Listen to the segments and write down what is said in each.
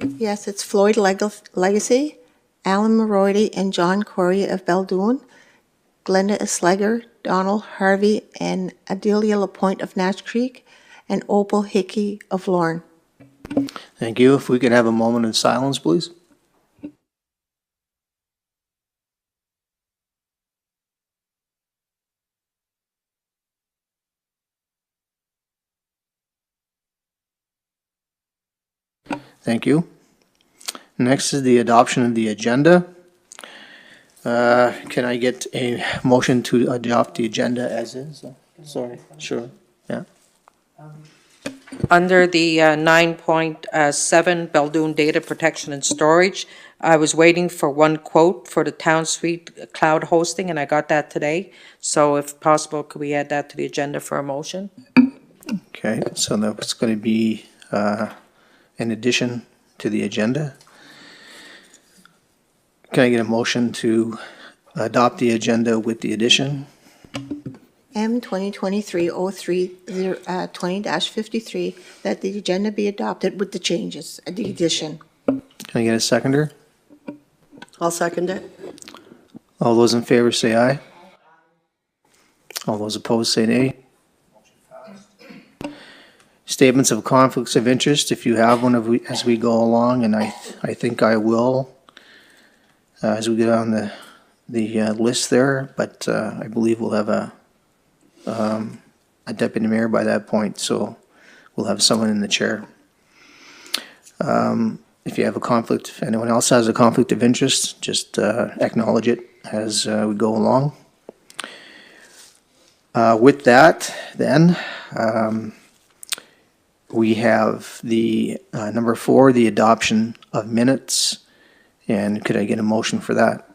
Yes, it's Floyd Legacy, Alan Maroidy, and John Corey of Beldoon, Glenda Isleger, Donald Harvey, and Adelia Lapointe of Natch Creek, and Opal Hickey of Lorne. Thank you. If we could have a moment of silence, please. Thank you. Next is the adoption of the agenda. Can I get a motion to adopt the agenda as is? Sorry, sure, yeah. Under the 9.7 Beldoon Data Protection and Storage, I was waiting for one quote for the Town Suite cloud hosting, and I got that today. So if possible, could we add that to the agenda for a motion? Okay, so that's going to be in addition to the agenda. Can I get a motion to adopt the agenda with the addition? M 2023-03-20-53, that the agenda be adopted with the changes, the addition. Can I get a seconder? I'll second it. All those in favor say aye. All those opposed say nay. Statements of conflicts of interest, if you have one as we go along, and I think I will, as we get on the list there, but I believe we'll have a deputy mayor by that point, so we'll have someone in the chair. If you have a conflict, if anyone else has a conflict of interest, just acknowledge it as we go along. With that, then, we have the number 4, the adoption of minutes, and could I get a motion for that?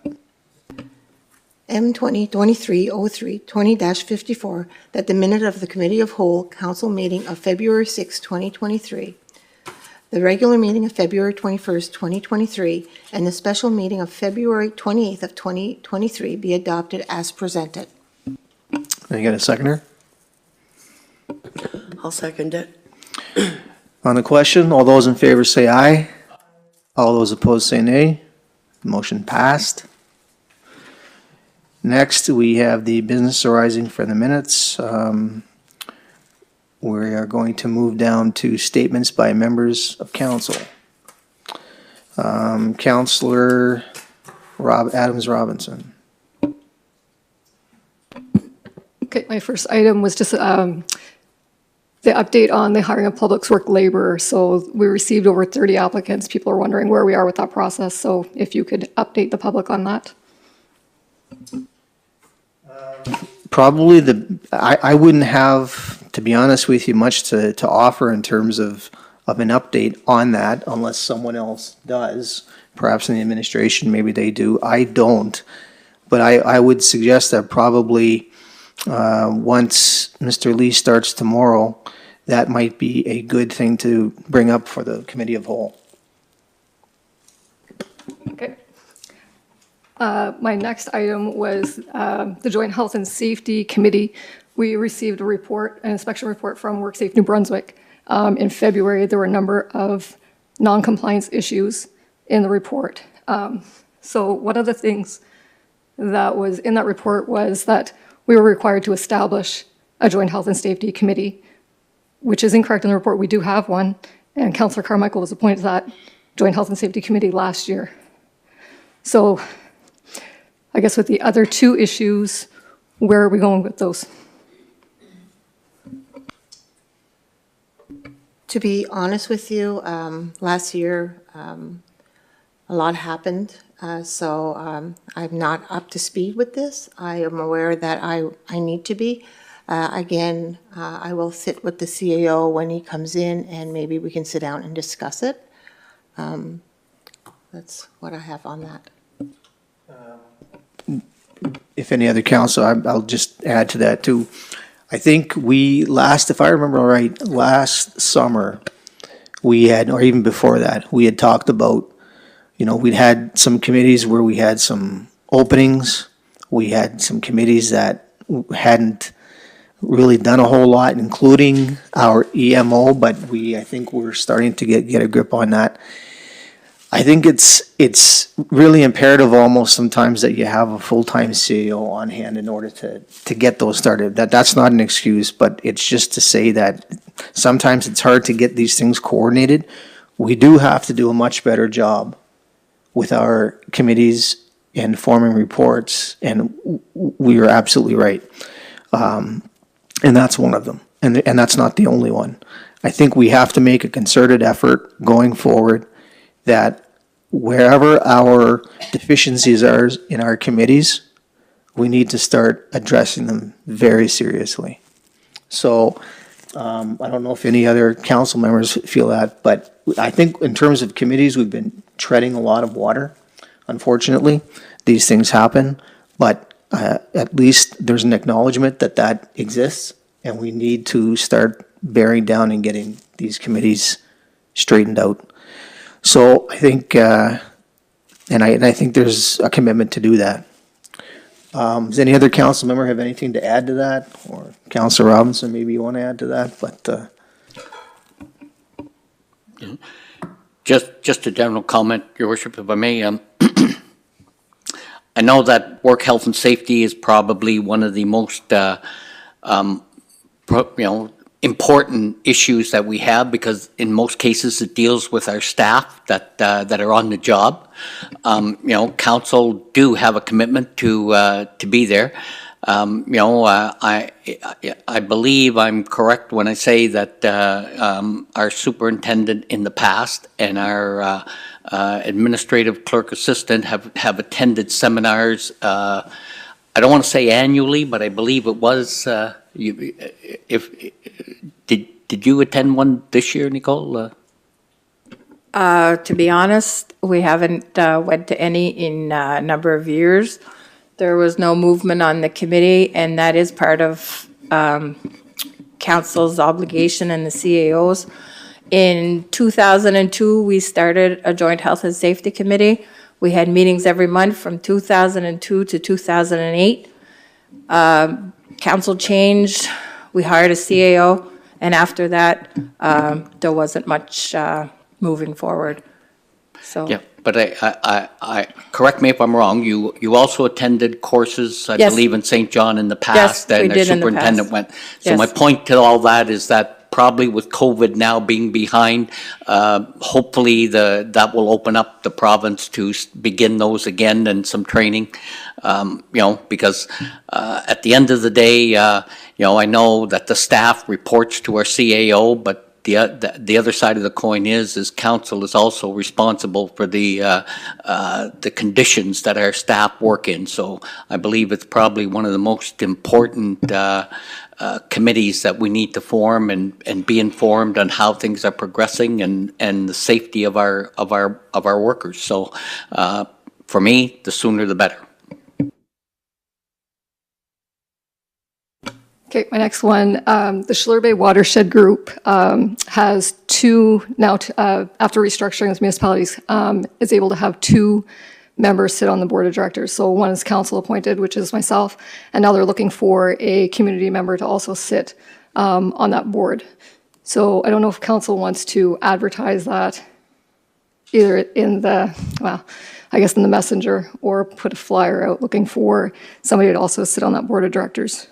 M 2023-03-20-54, that the minute of the Committee of Whole Council meeting of February 6, 2023, the regular meeting of February 21st, 2023, and the special meeting of February 28th of 2023 be adopted as presented. Can I get a seconder? I'll second it. On the question, all those in favor say aye. All those opposed say nay. Motion passed. Next, we have the business arising from the minutes. We are going to move down to statements by members of council. Councillor Adams Robinson. Okay, my first item was just the update on the hiring of public works laborer. So we received over 30 applicants. People are wondering where we are with that process. So if you could update the public on that. Probably I wouldn't have, to be honest with you, much to offer in terms of an update on that unless someone else does. Perhaps in the administration, maybe they do. I don't. But I would suggest that probably once Mr. Lee starts tomorrow, that might be a good thing to bring up for the Committee of Whole. Okay. My next item was the Joint Health and Safety Committee. We received a report, an inspection report from WorkSafe New Brunswick. In February, there were a number of non-compliance issues in the report. So one of the things that was in that report was that we were required to establish a Joint Health and Safety Committee, which is incorrect in the report. We do have one, and Councillor Carmichael was appointed to that Joint Health and Safety Committee last year. So I guess with the other two issues, where are we going with those? To be honest with you, last year, a lot happened, so I'm not up to speed with this. I am aware that I need to be. Again, I will sit with the CAO when he comes in, and maybe we can sit down and discuss it. That's what I have on that. If any other council, I'll just add to that too. I think if I remember right, last summer, we had, or even before that, we had talked about, we'd had some committees where we had some openings. We had some committees that hadn't really done a whole lot, including our EMO, but I think we're starting to get a grip on that. I think it's really imperative almost sometimes that you have a full-time CEO on hand in order to get those started. That's not an excuse, but it's just to say that sometimes it's hard to get these things coordinated. We do have to do a much better job with our committees and forming reports, and we are absolutely right. And that's one of them, and that's not the only one. I think we have to make a concerted effort going forward that wherever our deficiencies are in our committees, we need to start addressing them very seriously. So I don't know if any other council members feel that, but I think in terms of committees, we've been treading a lot of water. Unfortunately, these things happen, but at least there's an acknowledgement that that exists, and we need to start bearing down and getting these committees straightened out. So I think, and I think there's a commitment to do that. Does any other council member have anything to add to that? Or Councillor Robinson, maybe you want to add to that, but. Just a general comment, Your Worship, if I may. I know that work health and safety is probably one of the most, important issues that we have, because in most cases it deals with our staff that are on the job. Council do have a commitment to be there. I believe I'm correct when I say that our superintendent in the past and our administrative clerk assistant have attended seminars. I don't want to say annually, but I believe it was. Did you attend one this year, Nicole? To be honest, we haven't went to any in a number of years. There was no movement on the committee, and that is part of council's obligation and the CAO's. In 2002, we started a joint health and safety committee. We had meetings every month from 2002 to 2008. Council changed, we hired a CAO, and after that, there wasn't much moving forward. So. Yeah, but I correct me if I'm wrong. You also attended courses, I Yes. believe, in St. John in the past. Yes, we and did our in the superintendent past. went. So Yes. my point to all that is that probably with COVID now being behind, hopefully that will open up the province to begin those again and some training. Because at the end of the day, I know that the staff reports to our CAO, but the other side of the coin is council is also responsible for the conditions that our staff work in. So I believe it's probably one of the most important committees that we need to form and be informed on how things are progressing and the safety of our workers. So for me, the sooner the better. Okay, my next one, the Schiller Bay Watershed Group has two, now after restructuring as municipalities, is able to have two members sit on the board of directors. So one is council appointed, which is myself, and now they're looking for a community member to also sit on that board. So I don't know if council wants to advertise that either in the, well, I guess in the messenger, or put a flyer out looking for somebody to also sit on that board of directors.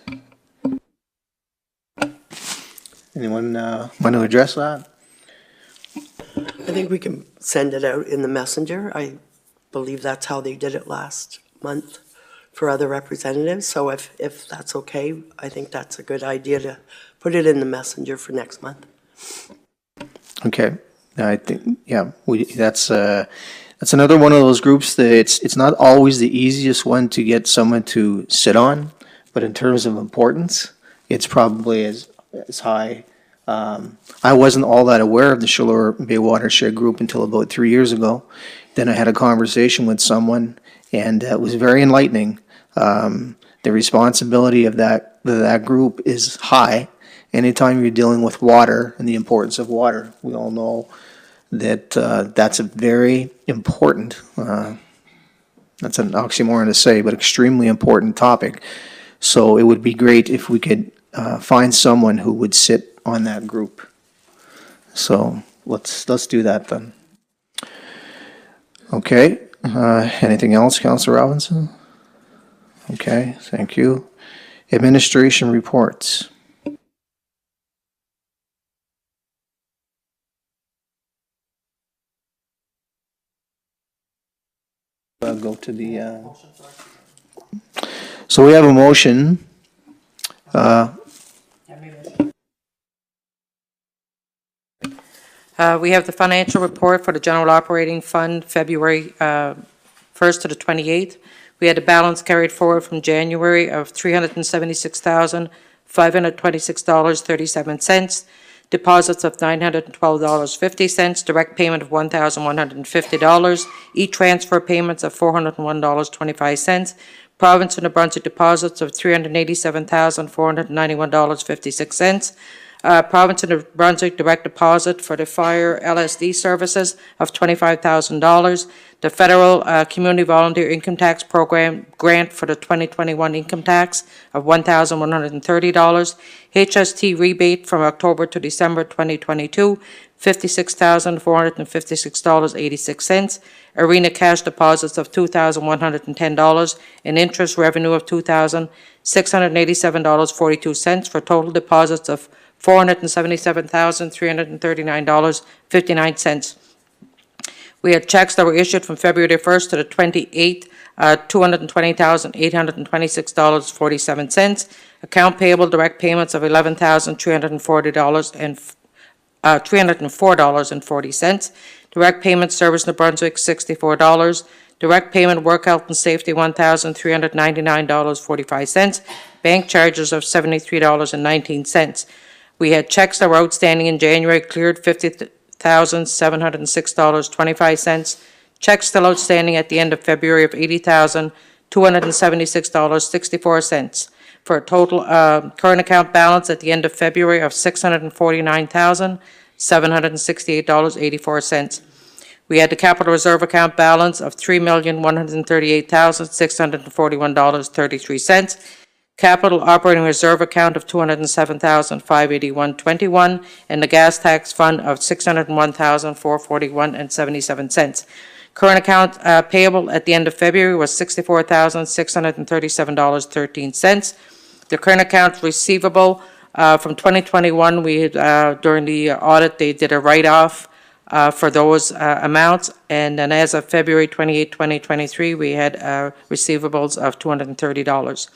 Anyone want to address that? I think we can send it out in the messenger. I believe that's how they did it last month for other representatives. So if that's okay, I think that's a good idea to put it in the messenger for next month. Okay, I think, yeah, that's another one of those groups that it's not always the easiest one to get someone to sit on, but in terms of importance, it's probably as high. I wasn't all that aware of the Schiller Bay Watershed Group until about 3 years ago. Then I had a conversation with someone, and it was very enlightening. The responsibility of that group is high. Anytime you're dealing with water and the importance of water, we all know that that's a very important, that's an oxymoron to say, but extremely important topic. So it would be great if we could find someone who would sit on that group. So let's do that then. Okay, anything else, Councilor Robinson? Okay, thank you. Administration reports. Go to the, so we have a motion. We have the financial report for the general operating fund, February 1st to the 28th. We had a balance carried forward from January of $376,526.37, deposits of $912.50, direct payment of $1,150, e-transfer payments of $401.25, province of New Brunswick deposits of $387,491.56, province of New Brunswick direct deposit for the fire LSD services of $25,000, the federal community volunteer income tax program grant for the 2021 income tax of $1,130, HST rebate from October to December 2022, $56,456.86, arena cash deposits of $2,110, and interest revenue of $2,687.42 for total deposits of $477,339.59. We had checks that were issued from February 1st to the 28th, $220,826.47. Account payable direct payments of $304.40. Direct payment service New Brunswick, $64. Direct payment work health and safety, $1,399.45. Bank charges of $73.19. We had checks that were outstanding in January cleared, $50,706.25. Checks still outstanding at the end of February of $80,276.64, for a total current account balance at the end of February of $649,768.84. We had the capital reserve account balance of $3,138,641.33. Capital operating reserve account of $207,581.21, and the gas tax fund of $601,441.77. Current account payable at the end of February was $64,637.13. The current account receivable from 2021, we had, during the audit, they did a write-off for those amounts, and then as of February 28, 2023, we had receivables of $230.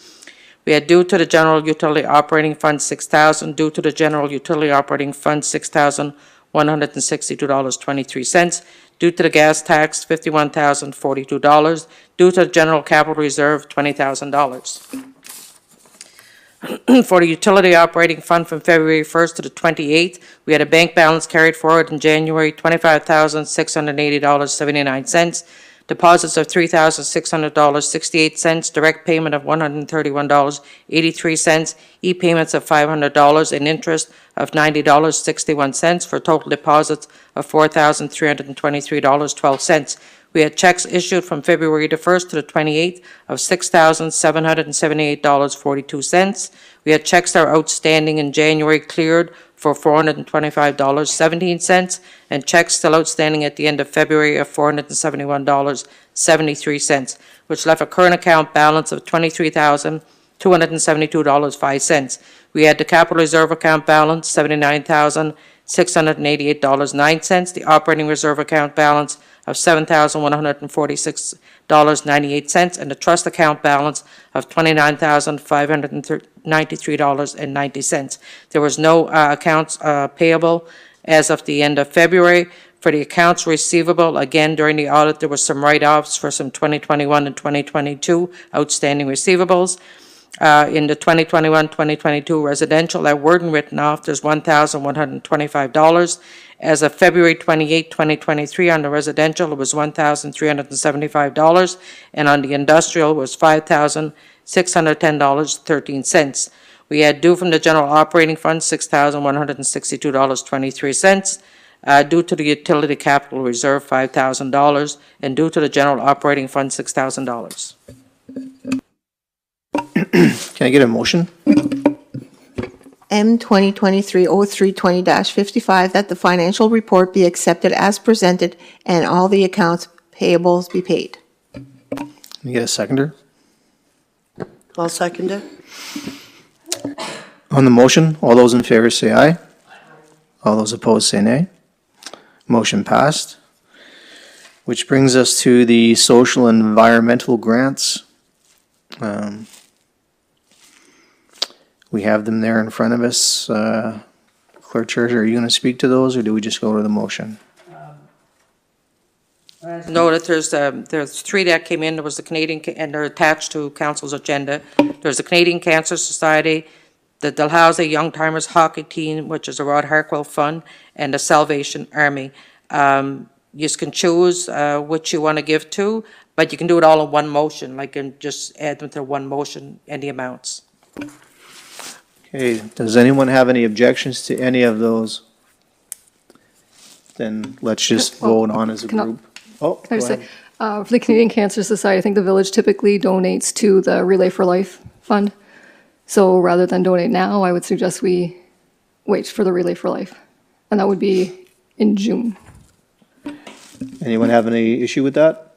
We had due to the general utility operating fund $6,000, due to the general utility operating fund $6,162.23, due to the gas tax $51,042, due to the general capital reserve $20,000. For the utility operating fund from February 1st to the 28th, we had a bank balance carried forward in January $25,680.79. Deposits of $3,600.68, direct payment of $131.83, e-payments of $500, and interest of $90.61 for total deposits of $4,323.12. We had checks issued from February the 1st to the 28th of $6,778.42. We had checks that are outstanding in January cleared for $425.17, and checks still outstanding at the end of February of $471.73, which left a current account balance of $23,272.05. We had the capital reserve account balance, $79,688.09, the operating reserve account balance of $7,146.98, and the trust account balance of $29,593.90. There was no accounts payable as of the end of February. For the accounts receivable, again, during the audit, there was some write-offs for some 2021 and 2022 outstanding receivables. In the 2021-2022 residential that weren't written off, there's $1,125. As of February 28, 2023, on the residential, it was $1,375, and on the industrial was $5,610.13. We had due from the general operating fund $6,162.23. Due to the utility capital reserve $5,000, and due to the general operating fund $6,000. Can I get a motion? M 2023-0320-55, that the financial report be accepted as presented and all the accounts payables be paid. Can you get a seconder? I'll second it. On the motion, all those in favor say aye. All those opposed say nay. Motion passed. Which brings us to the social and environmental grants. We have them there in front of us. Clerk Treasurer, are you going to speak to those, or do we just go to the motion? No, that there's three that came in. There was the Canadian, and they're attached to council's agenda. There's the Canadian Cancer Society, the Dalhousie Young Timers Hockey Team, which is a Rod Harkwell Fund, and the Salvation Army. You can choose which you want to give to, but you can do it all in one motion, like, and just add them to one motion and the amounts. Okay, does anyone have any objections to any of those? Then let's just vote on as a Can I- group. Oh, Can I go just say, ahead. for the Canadian Cancer Society, I think the village typically donates to the Relay for Life Fund. So rather than donate now, I would suggest we wait for the Relay for Life. And that would be in June. Anyone have any issue with that?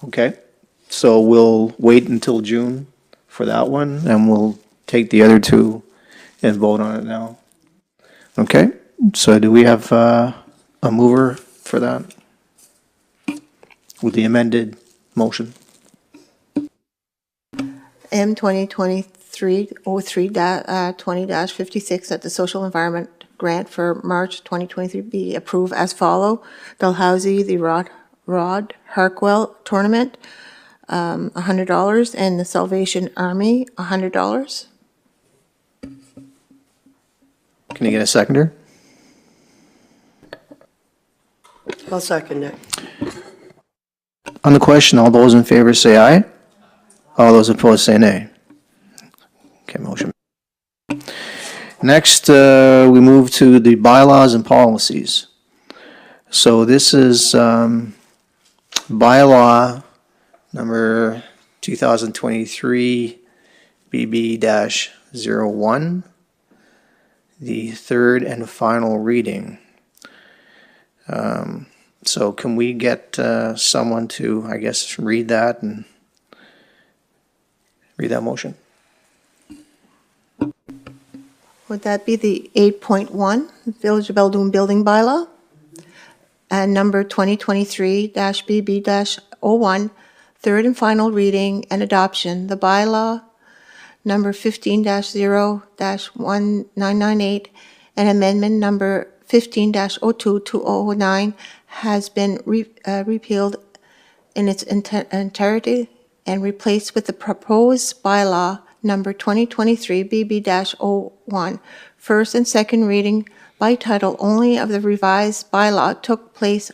Okay, so we'll wait until June for that one, and we'll take the other two and vote on it now. Okay, so do we have a mover for that? With the amended motion? M 2023-03-20-56 that the social environment grant for March 2023 be approved as follow. Dalhousie, the Rod Harkwell Tournament, $100, and the Salvation Army, $100. Can you get a seconder? I'll second it. On the question, all those in favor say aye. All those opposed say nay. Okay, motion. Next, we move to the bylaws and policies. So this is bylaw number 2023 BB-01, the third and final reading. So can we get someone to, I guess, read that and read that motion? Would that be the 8.1, Village of Beldoon Building Bylaw? And number 2023-BB-01, third and final reading and adoption. The bylaw, number 15-0-1998, and amendment number 15-02-2009 has been repealed in its entirety and replaced with the proposed bylaw number 2023 BB-01. First and second reading by title only of the revised bylaw took place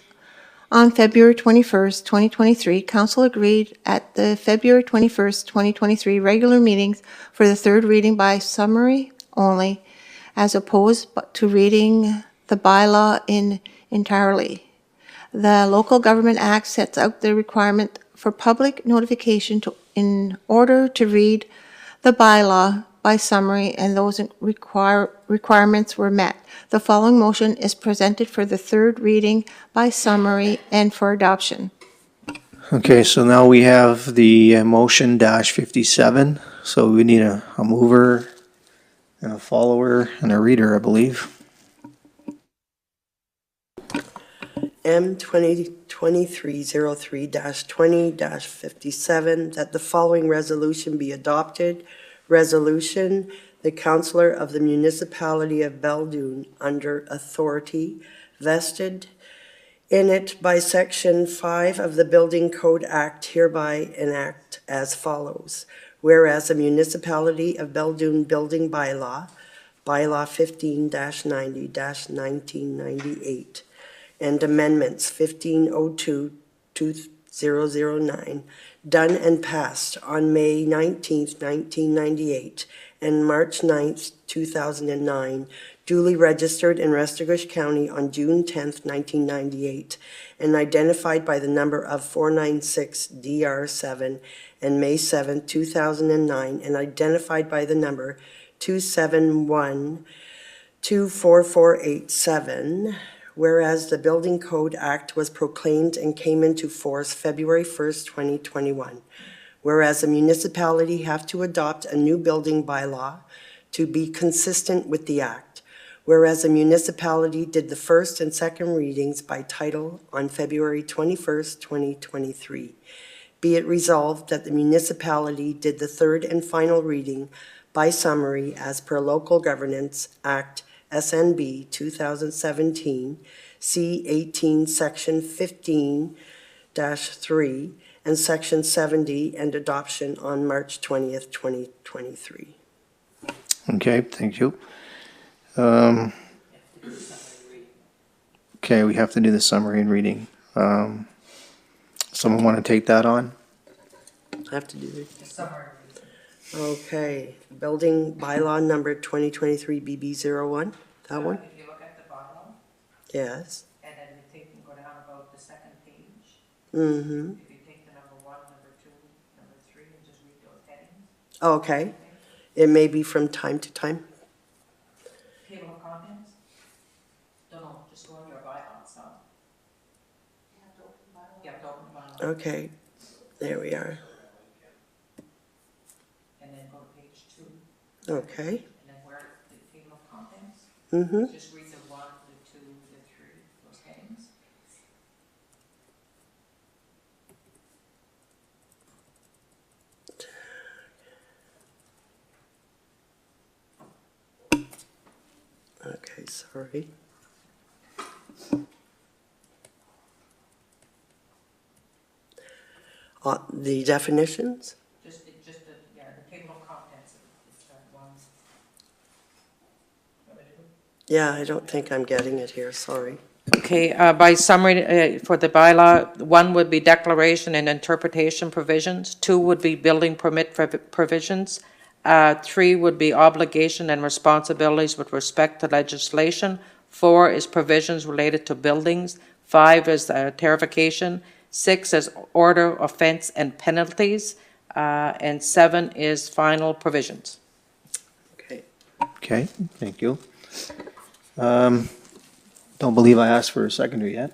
on February 21st, 2023. Council agreed at the February 21st, 2023 regular meetings for the third reading by summary only, as opposed to reading the bylaw entirely. The Local Government Act sets out the requirement for public notification in order to read the bylaw by summary, and those requirements were met. The following motion is presented for the third reading by summary and for adoption. Okay, so now we have the motion -57. So we need a mover and a follower and a reader, I believe. M 2023-03-20-57, that the following resolution be adopted. Resolution, the Councillor of the Municipality of Beldoon, under authority vested in it by Section 5 of the Building Code Act, hereby enact as follows. Whereas the Municipality of Beldoon Building Bylaw, Bylaw 15-90-1998, and amendments 1502-2009, done and passed on May 19th, 1998, and March 9th, 2009, duly registered in Restigouche County on June 10th, 1998, and identified by the number of 496 DR7, and May 7th, 2009, and identified by the number 271-24487, whereas the Building Code Act was proclaimed and came into force February 1st, 2021, whereas a municipality have to adopt a new building bylaw to be consistent with the act, whereas a municipality did the first and second readings by title on February 21st, 2023. Be it resolved that the municipality did the third and final reading by summary as per Local Governance Act SNB 2017, C18, Section 15-3, and Section 70, and adoption on March 20th, 2023. Okay, thank you. Okay, we have to do the summary and reading. Someone want to take that on? I have to do it. Okay, building bylaw number 2023 BB01, that one? If you look at the bylaw, Yes. and then you take and go down about the second page, Mm-hmm. if you take the number 1, number 2, number 3, and just read those headings. Okay. It may be from time to time. Table of contents? No, just go on your bylaw itself. You have to open the bylaw. You have to open the bylaw. Okay, there we are. And then go to page 2, Okay. and then where the table of contents, Mm-hmm. just read the 1, the 2, the 3, those headings. Okay, sorry. The definitions? Just the, yeah, the table of contents, it's that one. Yeah, I don't think I'm getting it here, sorry. Okay, by summary, for the bylaw, 1 would be declaration and interpretation provisions, 2 would be building permit provisions, 3 would be obligation and responsibilities with respect to legislation, 4 is provisions related to buildings, 5 is tariffication, 6 is order, offense, and penalties, and 7 is final provisions. Okay. Okay, thank you. Don't believe I asked for a seconder yet.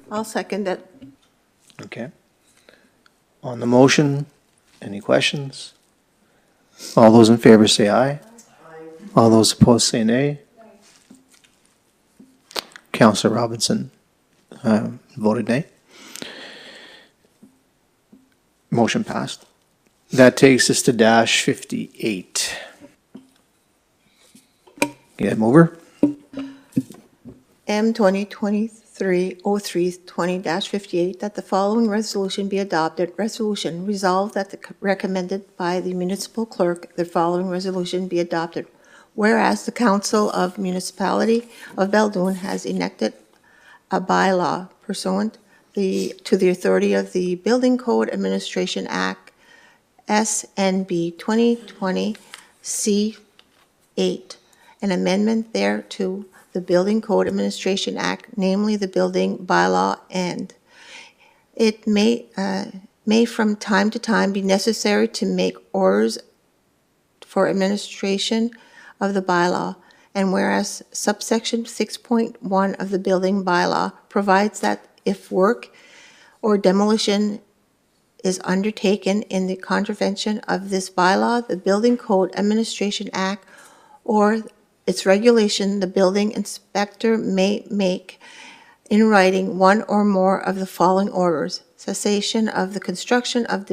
I'll second it. Okay. On the motion, any questions? All those in favor say aye. All those opposed say nay. Councillor Robinson voted nay. Motion passed. That takes us to dash 58. Get mover. M 2023-03-20-58, that the following resolution be adopted. Resolution, resolved that recommended by the municipal clerk, the following resolution be adopted. Whereas the Council of Municipality of Beldoon has enacted a bylaw pursuant to the authority of the Building Code Administration Act, SNB 2020 C8, an amendment thereto, the Building Code Administration Act, namely the building bylaw, and it may from time to time be necessary to make orders for administration of the bylaw, and whereas subsection 6.1 of the building bylaw provides that if work or demolition is undertaken in the contravention of this bylaw, the Building Code Administration Act, or its regulation, the building inspector may make in writing one or more of the following orders: cessation of the construction of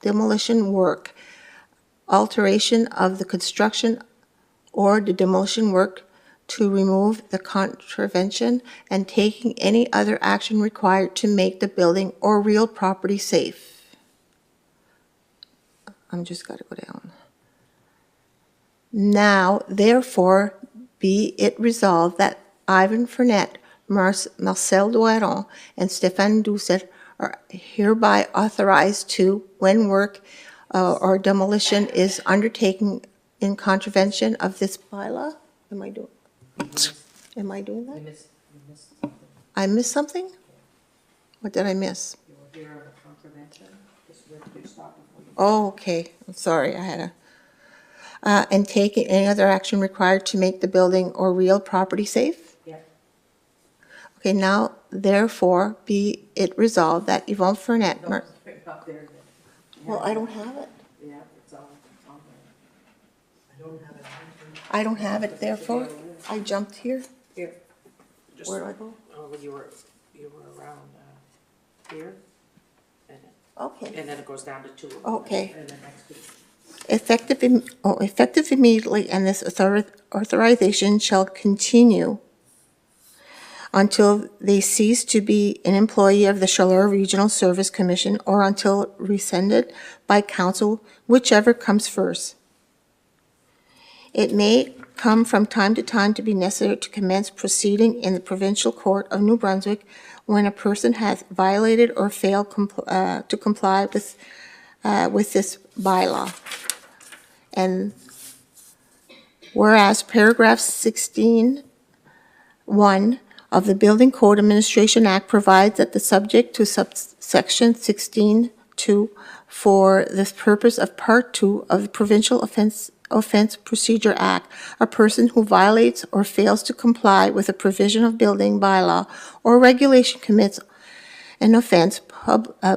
demolition work, alteration of the construction or the demolition work to remove the contravention, and taking any other action required to make the building or real property safe. I'm just gotta go down. Now, therefore, be it resolved that Ivan Fernet, Marcel Doiron, and Stéphane Doucet are hereby authorized to, when work or demolition is undertaken in contravention of this bylaw. Am I doing that? I missed something? What did I miss? Oh, okay, I'm sorry, I had a, and taking any other action required to make the building or real property safe? Yeah. Okay, now therefore be it resolved that Yvonne Fernet. Well, I don't have it. I don't have it, therefore, I jumped here. Here. Where do I go? Oh, you were around, here, Okay. and then it goes down to 2. Okay. And then next to Effective immediately, and this authorization shall continue until they cease to be an employee of the Charleroi Regional Service Commission or until rescinded by council, whichever comes first. It may come from time to time to be necessary to commence proceeding in the Provincial Court of New Brunswick when a person has violated or failed to comply with this bylaw. And whereas paragraph 16(1) of the Building Code Administration Act provides that the subject to subsection 16(2) for the purpose of Part 2 of the Provincial Offense Procedure Act, a person who violates or fails to comply with a provision of building bylaw or regulation commits an offense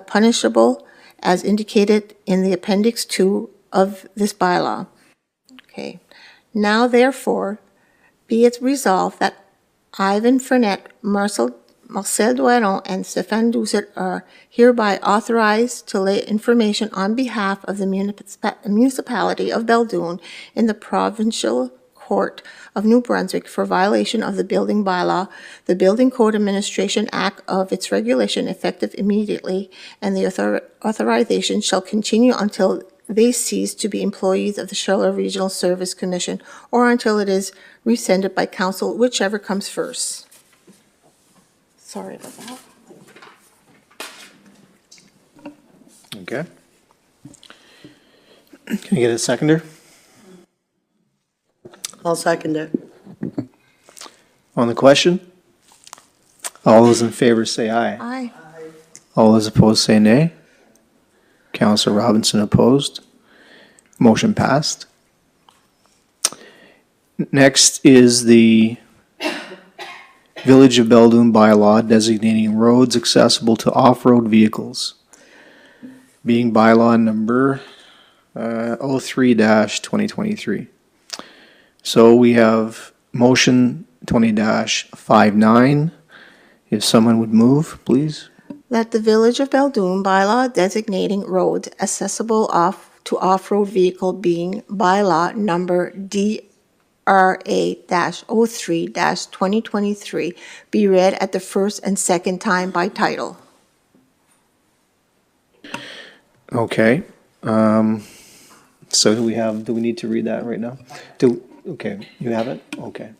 punishable as indicated in the Appendix 2 of this bylaw. Okay. Now therefore, be it resolved that Ivan Fernet, Marcel Doiron, and Stéphane Doucet are hereby authorized to lay information on behalf of the municipality of Belledune in the Provincial Court of New Brunswick for violation of the building bylaw, the Building Code Administration Act of its regulation effective immediately, and the authorization shall continue until they cease to be employees of the Charleroi Regional Service Commission or until it is rescinded by council, whichever comes first. Sorry about that. Okay. Can I get a seconder? I'll second it. On the question? All those in favor say aye. Aye. All those opposed say nay. Councillor Robinson opposed. Motion passed. Next is the Village of Belledune bylaw designating roads accessible to off-road vehicles, being bylaw number 03-2023. So we have motion 20-59. If someone would move, please. That the Village of Belledune bylaw designating roads accessible to off-road vehicle being bylaw number DRA-03-2023 be read at the first and second time by title. Okay. So do we need to read that right now? Okay, you have it? Okay.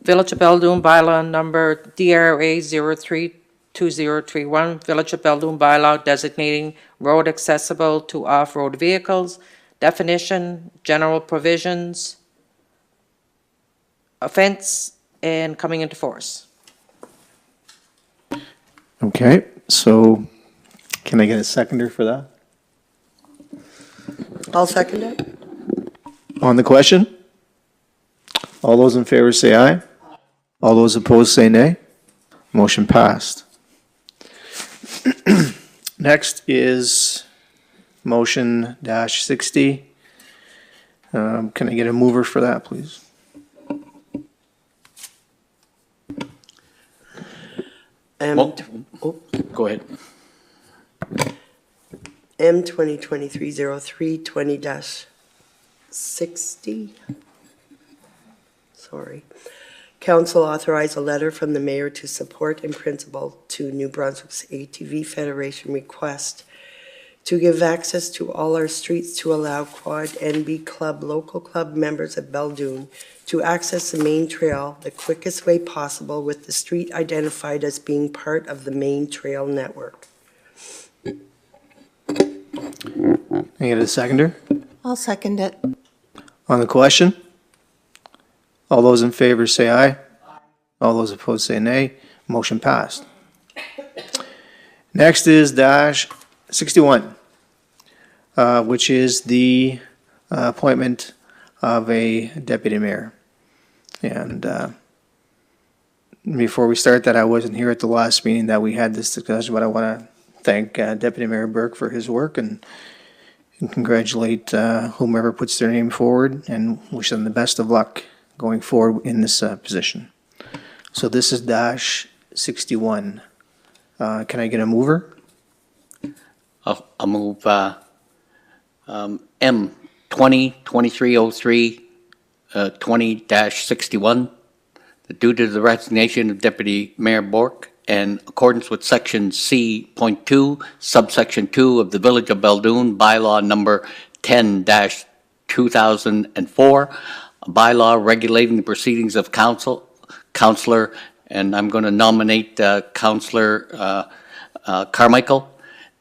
Village of Belledune bylaw number DRA 03-2031, Village of Belledune bylaw designating road accessible to off-road vehicles, definition, general provisions, offense, and coming into force. Okay, so can I get a seconder for that? I'll second it. On the question? All those in favor say aye. All those opposed say nay. Motion passed. Next is motion -60. Can I get a mover for that, please? Go ahead. M 2023-03-20-60. Sorry. Council authorized a letter from the mayor to support in principle to New Brunswick's ATV Federation request to give access to all our streets to allow Quad NB Club local club members of Belledune to access the main trail the quickest way possible with the street identified as being part of the main trail network. Can I get a seconder? I'll second it. On the question? All those in favor say aye. All those opposed say nay. Motion passed. Next is -61, which is the appointment of a deputy mayor. And before we start that, I wasn't here at the last meeting that we had this discussion, but I want to thank Deputy Mayor Burke for his work and congratulate whomever puts their name forward and wish them the best of luck going forward in this position. So this is dash 61. Can I get a mover? I'll move M 202303 20-61. Due to the resignation of Deputy Mayor Bork and accordance with Section C.2, subsection 2 of the Village of Beldoon bylaw number 10-2004, a bylaw regulating the proceedings of councillor, and I'm going to nominate Councillor Carmichael,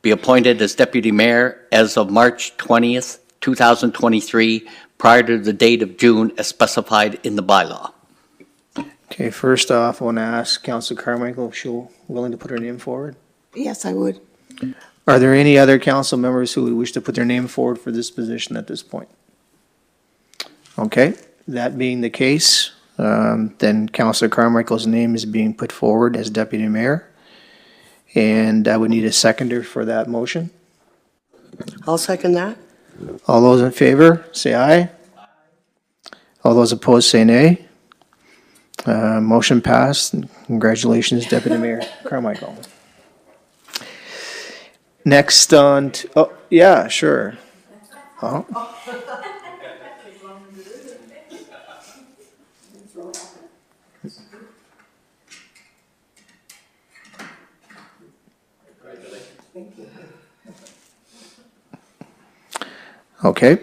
be appointed as Deputy Mayor as of March 20th, 2023, prior to the date of June as specified in the bylaw. Okay, first off, I want to ask Councilor Carmichael if she's willing to put her name forward. Yes, I would. Are there any other council members who would wish to put their name forward for this position at this point? Okay, that being the case, then Councilor Carmichael's name is being put forward as Deputy Mayor. And I would need a seconder for that motion. I'll second that. All those in favor, say aye. All those opposed, say nay. Motion passed. Congratulations, Deputy Mayor Carmichael. Next on, oh, yeah, sure. Oh. Okay.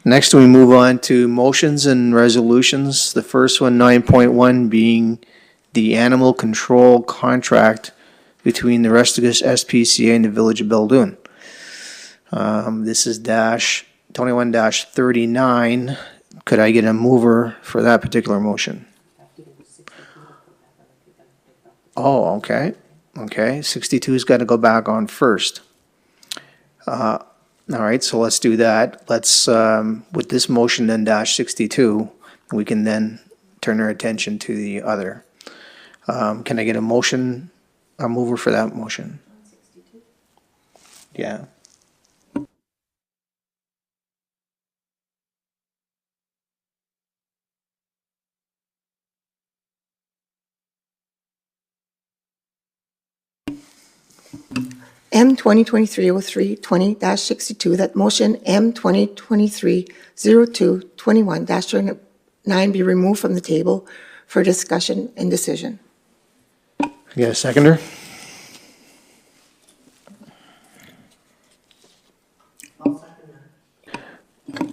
Next, we move on to motions and resolutions. The first one, 9.1, being the animal control contract between the Restigouche SPCA and the Village of Beldoon. This is dash 21-39. Could I get a mover for that particular motion? Oh, okay. Okay, 62's got to go back on first. All right, so let's do that. Let's, with this motion then dash 62, we can then turn our attention to the other. Can I get a motion, a mover for that motion? Yeah. M 2023-03-20-62, that motion M 2023-02-21-9 be removed from the table for discussion and decision. Get a seconder?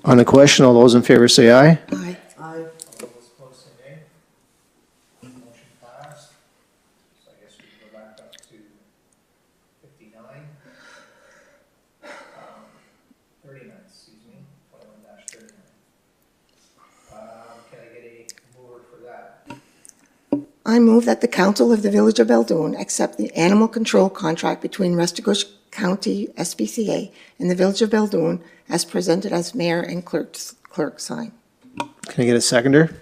On the question, all those in favor say aye. Aye. Aye. Motion passed. So I guess we can go back up to 59. 39, excuse me, 21-39. Can I get a mover for that? I move that the Council of the Village of Beldoon accept the animal control contract between Restigouche County SPCA and the Village of Beldoon as presented as mayor and clerk sign. Can I get a seconder?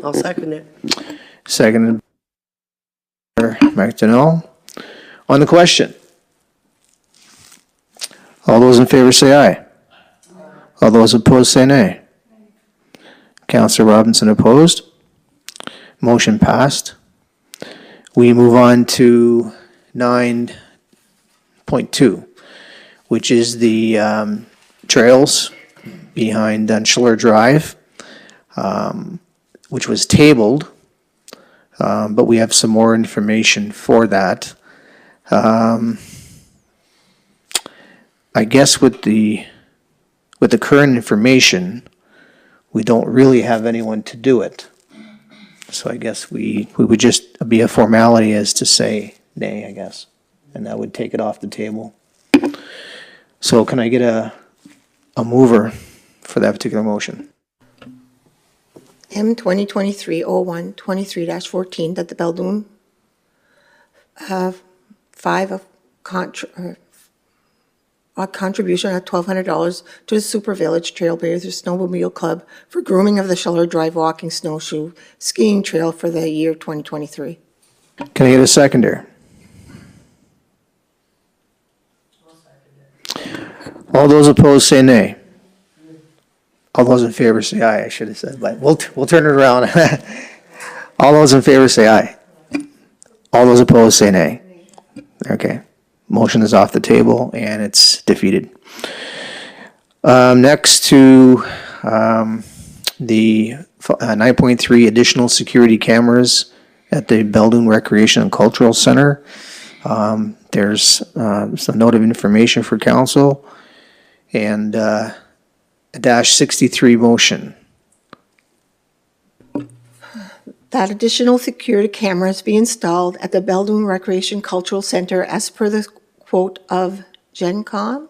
I'll second it. Seconded by McDonnell. On the question, all those in favor say aye. All those opposed say nay. Councillor Robinson opposed. Motion passed. We move on to 9.2, which is the trails behind Dunshiller Drive, which was tabled, but we have some more information for that. I guess with the current information, we don't really have anyone to do it. So I guess we would just be a formality as to say nay, I guess, and that would take it off the table. So can I get a mover for that particular motion? M 2023-01-23-14, that the Beldoon 5 of a contribution of $1,200 to the Super Village Trailblazers Snowmobile Club for grooming of the Sheller Drive walking snowshoe skiing trail for the year 2023. Can I get a seconder? All those opposed say nay. All those in favor say aye, I should have said, but we'll turn it around. All those in favor say aye. All those opposed say nay. Okay, motion is off the table and it's defeated. Next to the 9.3 additional security cameras at the Beldoon Recreation and Cultural Center. There's some note of information for council and a -63 motion. That additional security cameras be installed at the Beldoon Recreation Cultural Center as per the quote of GenCom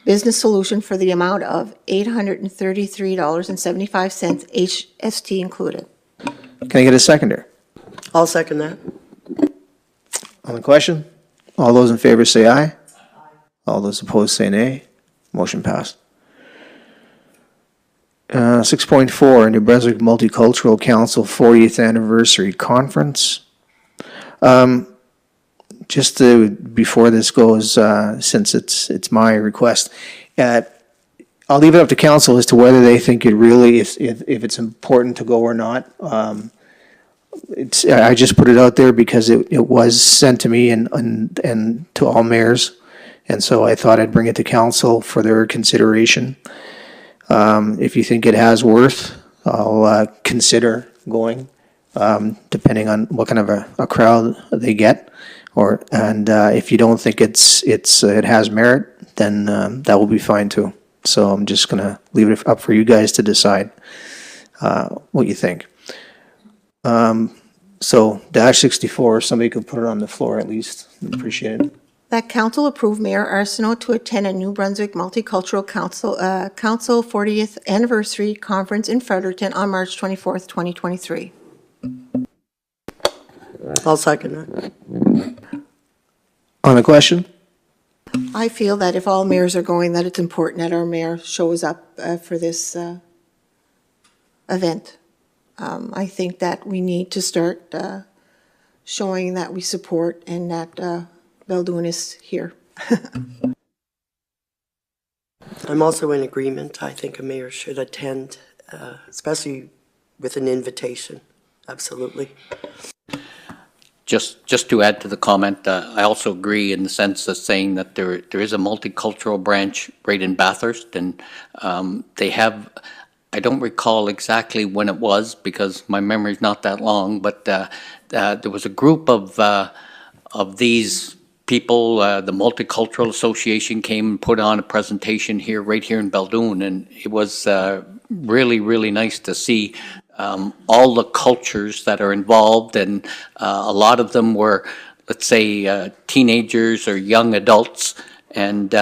Business Solution for the amount of $833.75, HST included. Can I get a seconder? I'll second that. On the question? All those in favor say aye. All those opposed say nay. Motion passed. 6.4, New Brunswick Multicultural Council 40th Anniversary Conference. Before this goes, since it's my request, I'll leave it up to council as to whether they think it really, if it's important to go or not. I just put it out there because it was sent to me and to all mayors. And so I thought I'd bring it to council for their consideration. If you think it has worth, I'll consider going, depending on what kind of a crowd they get. If you don't think it has merit, then that will be fine too. So I'm just gonna leave it up for you guys to decide what you think. So -64, if somebody could put it on the floor at least, appreciate it. That council approve Mayor Arsenault to attend a New Brunswick Multicultural Council 40th Anniversary Conference in Fredericton on March 24th, 2023. I'll second that. On the question? I feel that if all mayors are going, that it's important that our mayor shows up for this event. I think that we need to start showing that we support and that Beldoon is here. I'm also in agreement. I think a mayor should attend, especially with an invitation. Absolutely. Just to add to the comment, I also agree in the sense of saying that there is a multicultural branch right in Bathurst, and they have, I don't recall exactly when it was because my memory's not that long, but there was a group of these people, the Multicultural Association came and put on a presentation here, right here in Beldoon, and it was really, really nice to see all the cultures that are involved, and a lot of them were, let's say, teenagers or young adults, and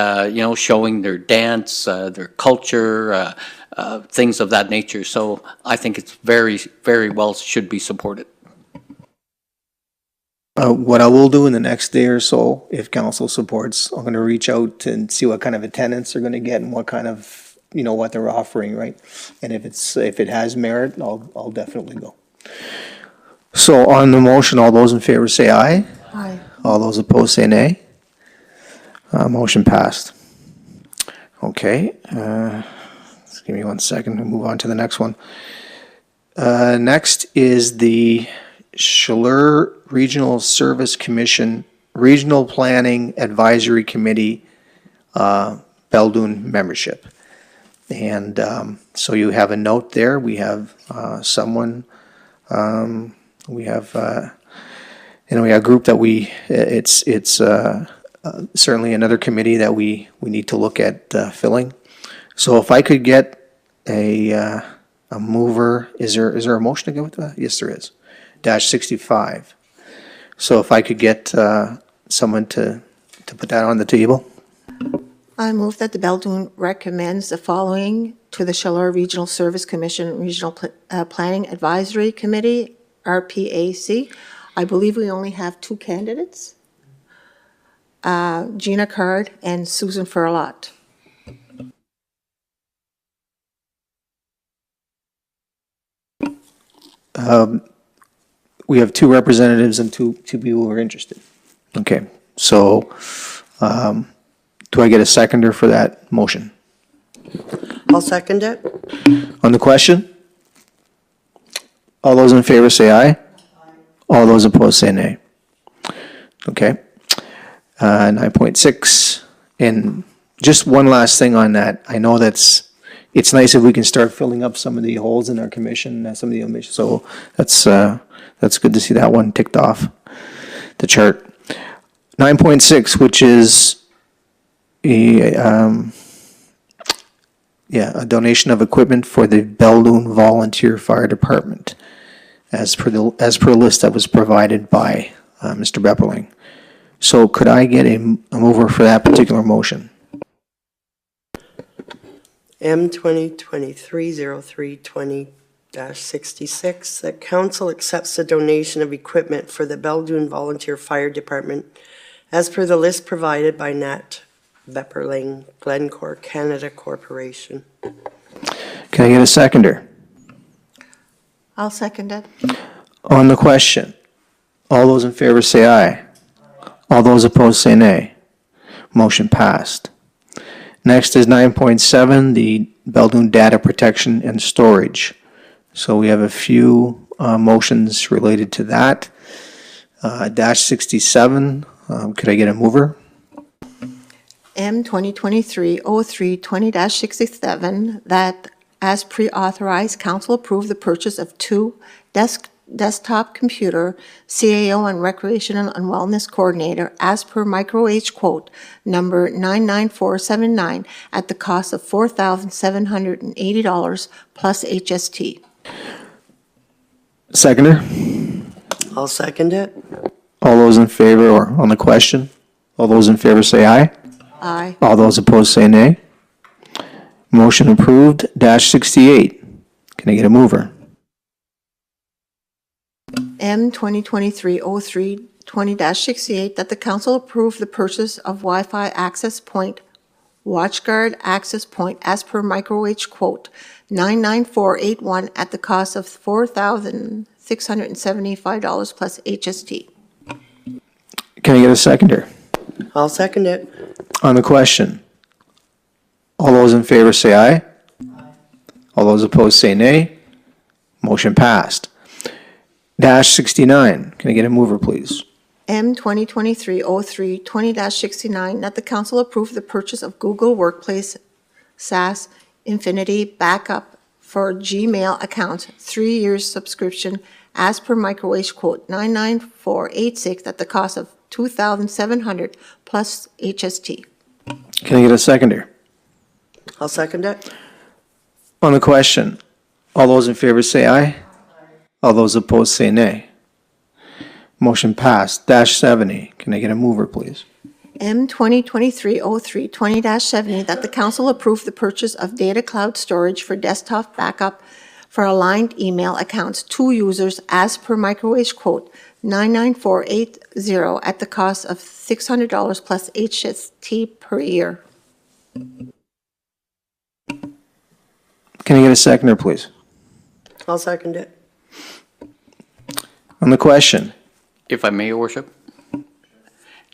showing their dance, their culture, things of that nature. So I think it's very, very well should be supported. What I will do in the next day or so, if council supports, I'm going to reach out and see what kind of attendance they're going to get and what kind of, what they're offering, right? And if it has merit, I'll definitely go. So on the motion, all those in favor say aye. Aye. All those opposed say nay. Motion passed. Okay. Just give me 1 second to move on to the next one. Next is the Sheller Regional Service Commission Regional Planning Advisory Committee Beldoon membership. And so you have a note there. We have someone, we have a group that it's certainly another committee that we need to look at filling. So if I could get a mover, is there a motion to go with that? Yes, there is. -65. So if I could get someone to put that on the table. I move that the Beldoon recommends the following to the Sheller Regional Service Commission Regional Planning Advisory Committee, RPAC. I believe we only have 2 candidates. Gina Card, and Susan Furlot. We have two representatives and two people who are interested. Okay, so do I get a seconder for that motion? I'll second it. On the question? All those in favor say aye. All those opposed say nay. Okay. 9.6, and just one last thing on that. I know it's nice if we can start filling up some of the holes in our commission, some of the omissions. So that's good to see that one ticked off the chart. 9.6, which is a donation of equipment for the Beldoon Volunteer Fire Department, as per a list that was provided by Mr. Bepperling. So could I get a mover for that particular motion? M 2023-03-20-66, that council accepts the donation of equipment for the Beldoon Volunteer Fire Department as per the list provided by Nat Bepperling, Glencore Canada Corporation. Can I get a seconder? I'll second it. On the question, all those in favor say aye. All those opposed say nay. Motion passed. Next is 9.7, the Beldoon Data Protection and Storage. So we have a few motions related to that. Dash 67, could I get a mover? M 2023-03-20-67, that as pre-authorized, council approve the purchase of two desktop computer, CAO and Recreational and Wellness Coordinator, as per Micro H quote number 99479, at the cost of $4,780 plus HST. Seconder? I'll second it. All those in favor, or on the question? All those in favor say aye. Aye. All those opposed say nay. Motion approved. Dash 68, can I get a mover? M 2023-03-20-68, that the council approve the purchase of Wi-Fi access point, WatchGuard access point, as per Micro H quote 99481, at the cost of $4,675 plus HST. Can I get a seconder? I'll second it. On the question, all those in favor say aye. All those opposed say nay. Motion passed. Dash 69, can I get a mover, please? M 2023-03-20-69, that the council approve the purchase of Google Workplace SaaS Infinity Backup for Gmail account, 3 years subscription, as per Micro H quote 99486, at the cost of $2,700 plus HST. Can I get a seconder? I'll second it. On the question, all those in favor say aye. All those opposed say nay. Motion passed. Dash 70, can I get a mover, please? M 2023-03-20-70, that the council approve the purchase of data cloud storage for desktop backup for aligned email accounts, 2 users, as per Micro H quote 99480, at the cost of $600 plus HST per year. Can I get a seconder, please? I'll second it. On the question, If I may, Your Worship,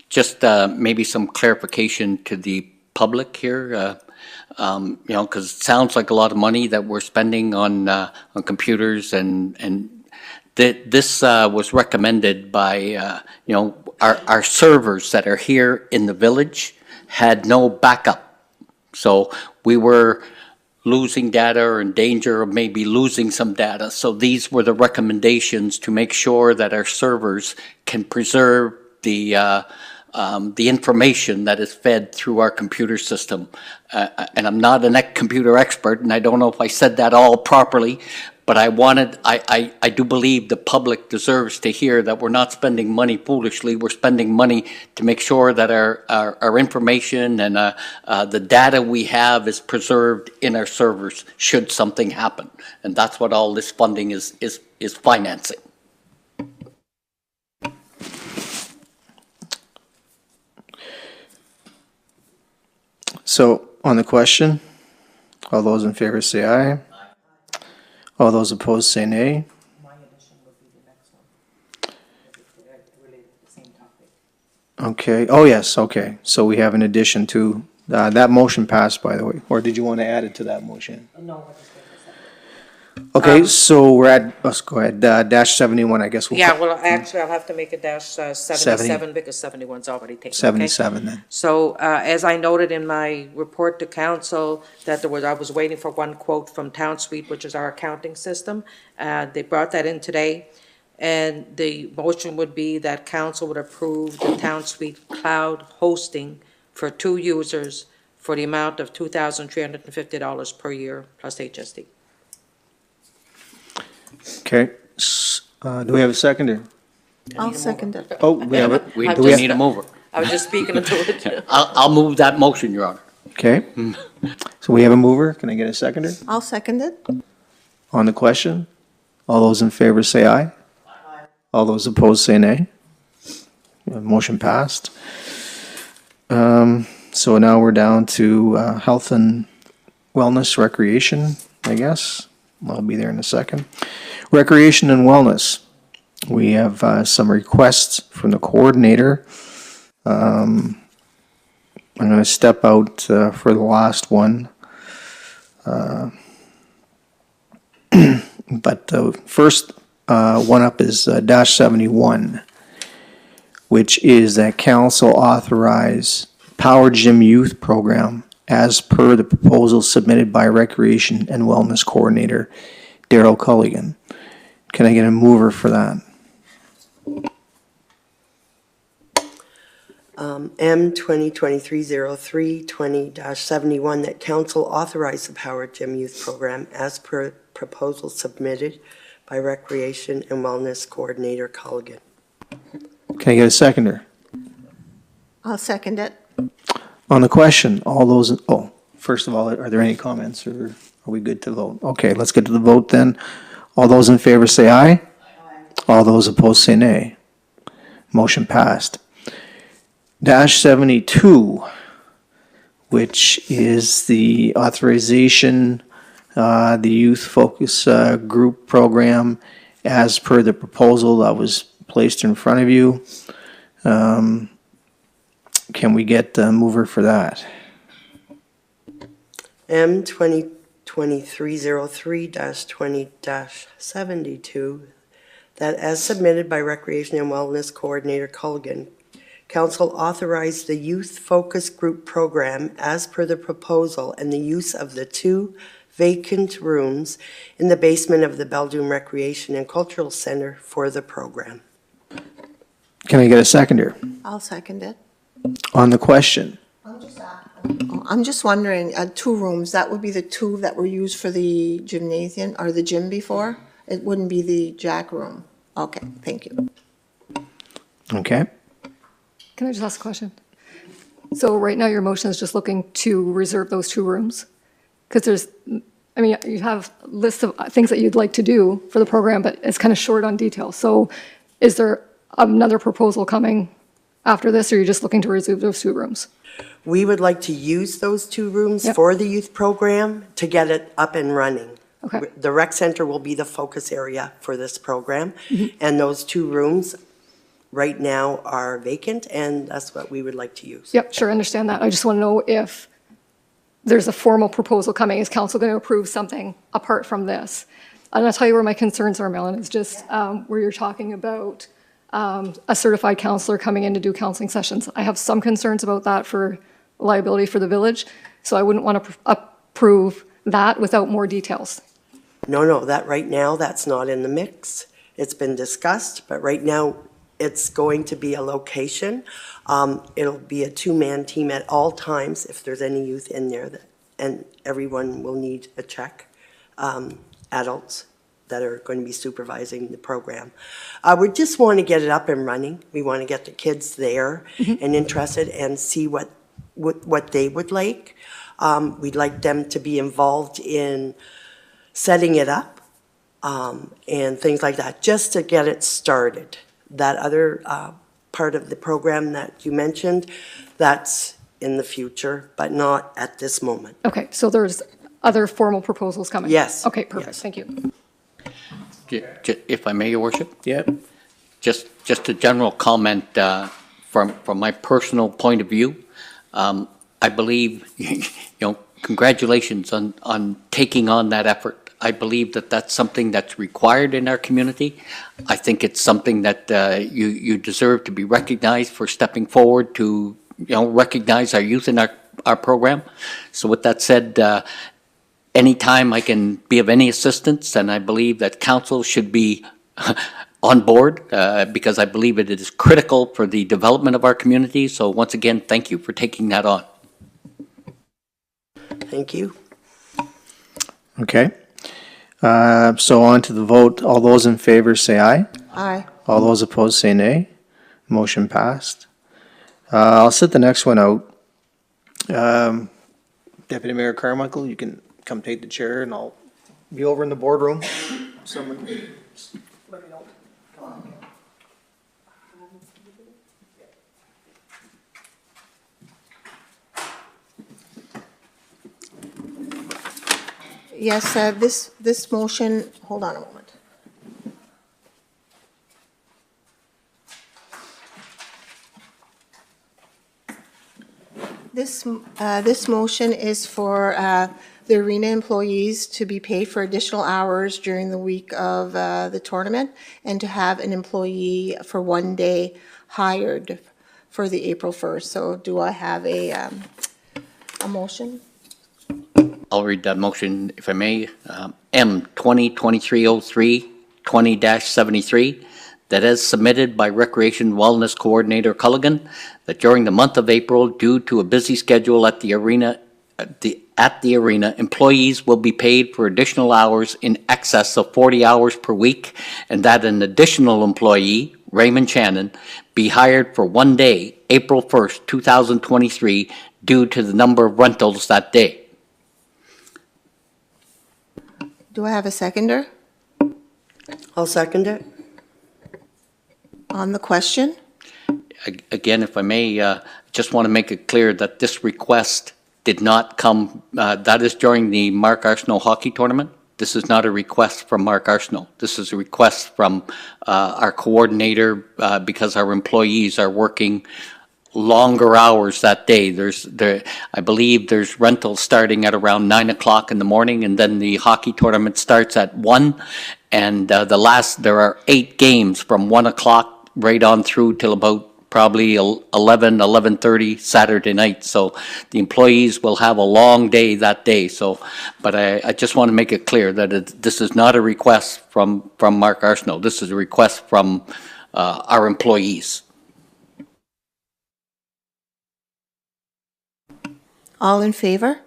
just maybe some clarification to the public here, because it sounds like a lot of money that we're spending on computers, and this was recommended by, our servers that are here in the village had no backup. So we were losing data or in danger of maybe losing some data. So these were the recommendations to make sure that our servers can preserve the information that is fed through our computer system. And I'm not a computer expert, and I don't know if I said that all properly, but I do believe the public deserves to hear that we're not spending money foolishly. We're spending money to make sure that our information and the data we have is preserved in our servers should something happen. And that's what all this funding is financing. So on the question, all those in favor say aye. All those opposed say nay. Okay, oh yes, okay. So we have an addition to, that motion passed, by the way. Or did you want to add it to that motion? No. Okay, so we're at, let's go ahead, dash 71, I guess we'll Yeah, put well, actually, I'll have to make a dash 77 because 71's already taken, okay? 77 then. So, as I noted in my report to council, that I was waiting for one quote from TownSuite, which is our accounting system. They brought that in today, and the motion would be that council would approve the TownSuite cloud hosting for 2 users for the amount of $2,350 per year plus HSD. Okay, do we have a seconder? I'll second it. Oh, we have it. We I'm do just- need a mover. I was just speaking into it. I'll move that motion, Your Honor. Okay, so we have a mover. Can I get a seconder? I'll second it. On the question, all those in favor say aye. All those opposed say nay. Motion passed. So now we're down to health and wellness recreation, I guess. I'll be there in a second. Recreation and wellness. We have some requests from the coordinator. I'm going to step out for the last one. But the first one up is dash 71, which is that council authorize Power Gym Youth Program as per the proposal submitted by Recreation and Wellness Coordinator Daryl Culligan. Can I get a mover for that? M 2023-03-20-71, that council authorize the Power Gym Youth Program as per proposal submitted by Recreation and Wellness Coordinator Culligan. Can I get a seconder? I'll second it. On the question, all those, first of all, are there any comments or are we good to vote? Okay, let's get to the vote then. All those in favor say aye. All those opposed say nay. Motion passed. Dash 72, which is the authorization, the youth focus group program as per the proposal that was placed in front of you. Can we get a mover for that? M 2023-03-20-72, that as submitted by Recreation and Wellness Coordinator Culligan, council authorized the Youth Focus Group Program as per the proposal and the use of the 2 vacant rooms in the basement of the Beldoon Recreation and Cultural Center for the program. Can I get a seconder? I'll second it. On the question, I'm just wondering, 2 rooms, that would be the 2 that were used for the gymnasium or the gym before? It wouldn't be the Jack room? Okay, thank you. okay? Can I just ask a question? So right now, your motion is just looking to reserve those 2 rooms? Because there's, I mean, you have lists of things that you'd like to do for the program, but it's kind of short on detail. So is there another proposal coming after this, or are you just looking to reserve those 2 rooms? We would like to use those 2 rooms Yep. for the youth program to get it up and running. Okay. The rec center will be the focus area for this program, and those 2 rooms right now are vacant, and that's what we would like to use. Yep, sure, I understand that. I just want to know if there's a formal proposal coming. Is council going to approve something apart from this? And I'll tell you where my concerns are, Melon, is just where you're talking about a certified counselor coming in to do counseling sessions. I have some concerns about that for liability for the village, so I wouldn't want to approve that without more details. No, that right now, that's not in the mix. It's been discussed, but right now, it's going to be a location. It'll be a 2-man team at all times if there's any youth in there, and everyone will need a check, adults that are going to be supervising the program. We just want to get it up and running. We want to get the kids there and interested and see what they would like. We'd like them to be involved in setting it up and things like that, just to get it started. That other part of the program that you mentioned, that's in the future, but not at this moment. Okay, so there's other formal proposals coming? Yes. Okay, perfect, Yes. thank you. If I may, Your Worship? Yep. Just a general comment from my personal point of view. I believe, congratulations on taking on that effort. I believe that that's something that's required in our community. I think it's something that you deserve to be recognized for stepping forward to, recognize our youth in our program. So with that said, anytime I can be of any assistance, and I believe that council should be on board because I believe it is critical for the development of our community. So once again, thank you for taking that on. Thank you. Okay. So on to the vote. All those in favor say aye. Aye. All those opposed say nay. Motion passed. I'll sit the next one out. Deputy Mayor Carmichael, you can come take the chair and I'll be over in the boardroom. Someone, let me know. Yes, this motion, hold on a moment. This motion is for the arena employees to be paid for additional hours during the week of the tournament and to have an employee for one day hired for the April 1st. So do I have a motion? I'll read that motion, if I may. M 2023-03, 20-73, that is submitted by Recreation Wellness Coordinator Culligan, that during the month of April, due to a busy schedule at the arena, employees will be paid for additional hours in excess of 40 hours per week, and that an additional employee, Raymond Shannon, be hired for one day, April 1st, 2023, due to the number of rentals that day. Do I have a seconder I'll second it. on the question? Again, if I may, just want to make it clear that this request did not come, that is during the Mark Arsenault hockey tournament. This is not a request from Mark Arsenault. This is a request from our coordinator because our employees are working longer hours that day. I believe there's rentals starting at around 9 o'clock in the morning, and then the hockey tournament starts at 1. And there are 8 games from 1 o'clock right on through till about probably 11:30 Saturday night. So the employees will have a long day that day. So, but I just want to make it clear that this is not a request from Mark Arsenault. This is a request from our employees. All in favor?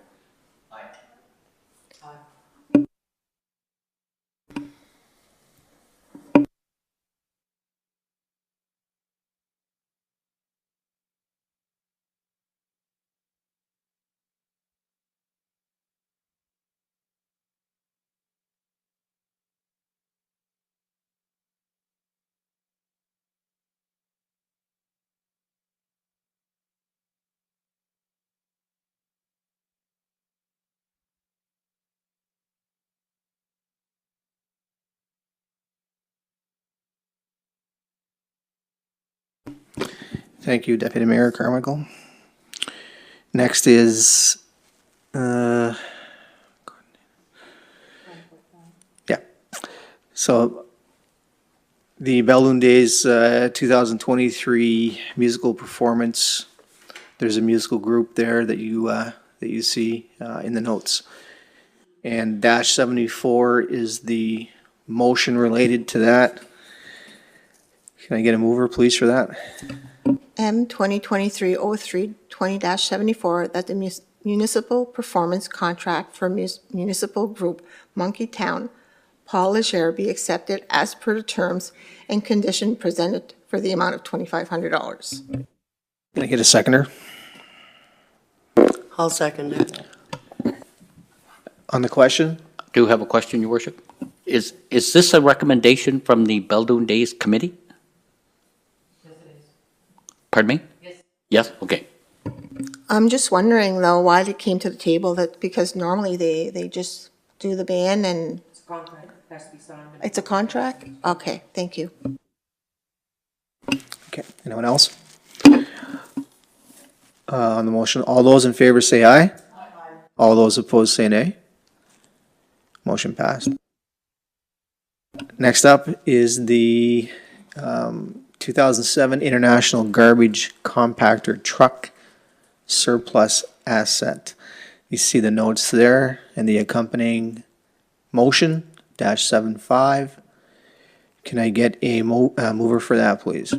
Thank you, Deputy Mayor Carmichael. Next is, yeah. So the Balloon Days 2023 musical performance. There's a musical group there that you see in the notes. And -74 is the motion related to that. Can I get a mover, please, for that? M 2023-03, 20-74, that the municipal performance contract for municipal group Monkey Town, Paul Legere, be accepted as per the terms and condition presented for the amount of $2,500. Can I get a seconder? I'll second it. On the question? Do have a question, Your Worship? Is this a recommendation from the Baldoon Days Committee? Yes, it is. Pardon me? Yes. Yes, okay. I'm just wondering though, why it came to the table that, because normally they just do the ban and Contract has to be signed. it's a contract? Okay, thank you. Okay, anyone else? On the motion, all those in favor say aye. All those opposed say nay. Motion passed. Next up is the 2007 International Garbage Compactor Truck Surplus Asset. You see the notes there and the accompanying motion, -75. Can I get a mover for that, please?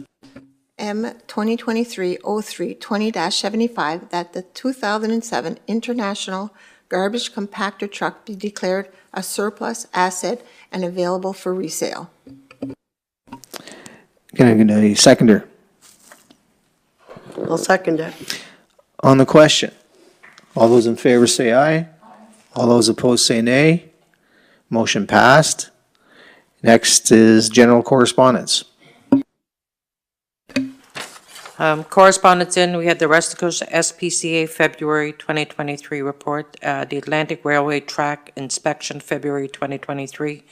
M 2023-03 20-75, that the 2007 International Garbage Compactor Truck be declared a surplus asset and available for resale. Can I get a seconder? I'll second it. On the question, all those in favor say aye. All those opposed say nay. Motion passed. Next is general correspondence. Correspondence in, we had the West Coast SPCA February 2023 report, the Atlantic Railway Track Inspection February 2023,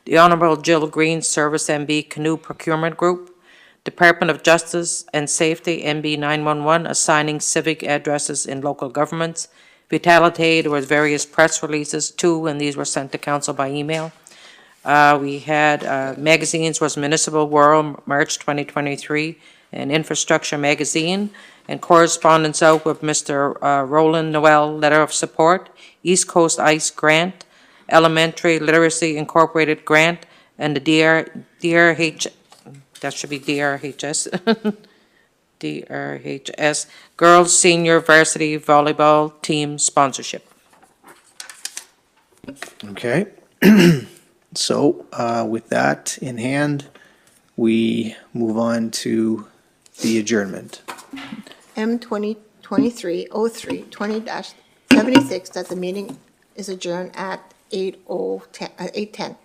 the Honorable Jill Green Service MB Canoe Procurement Group, Department of Justice and Safety MB 911 assigning civic addresses in local governments, Vitality, there was various press releases, 2, and these were sent to council by email. We had magazines was Municipal World, March 2023, and Infrastructure Magazine, and correspondence out with Mr. Roland Noel, letter of support, East Coast Ice Grant, Elementary Literacy Incorporated Grant, and the DRH, that should be DRHS, DRHS, Girls Senior Varsity Volleyball Team Sponsorship. Okay. So with that in hand, we move on to the adjournment. M 2023-03 20-76, that the meeting is adjourned at 8:10.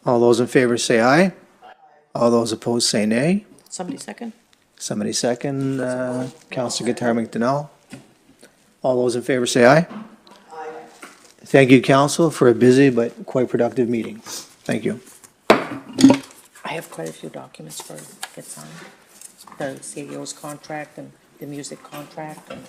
All those in favor say aye. All those opposed say nay. Somebody second? Somebody second, Councilor Guitar McDonnell. All those in favor say aye. Thank you, council, for a busy but quite productive meeting. Thank you. I have quite a few documents for get signed. The CEO's contract and the music contract and.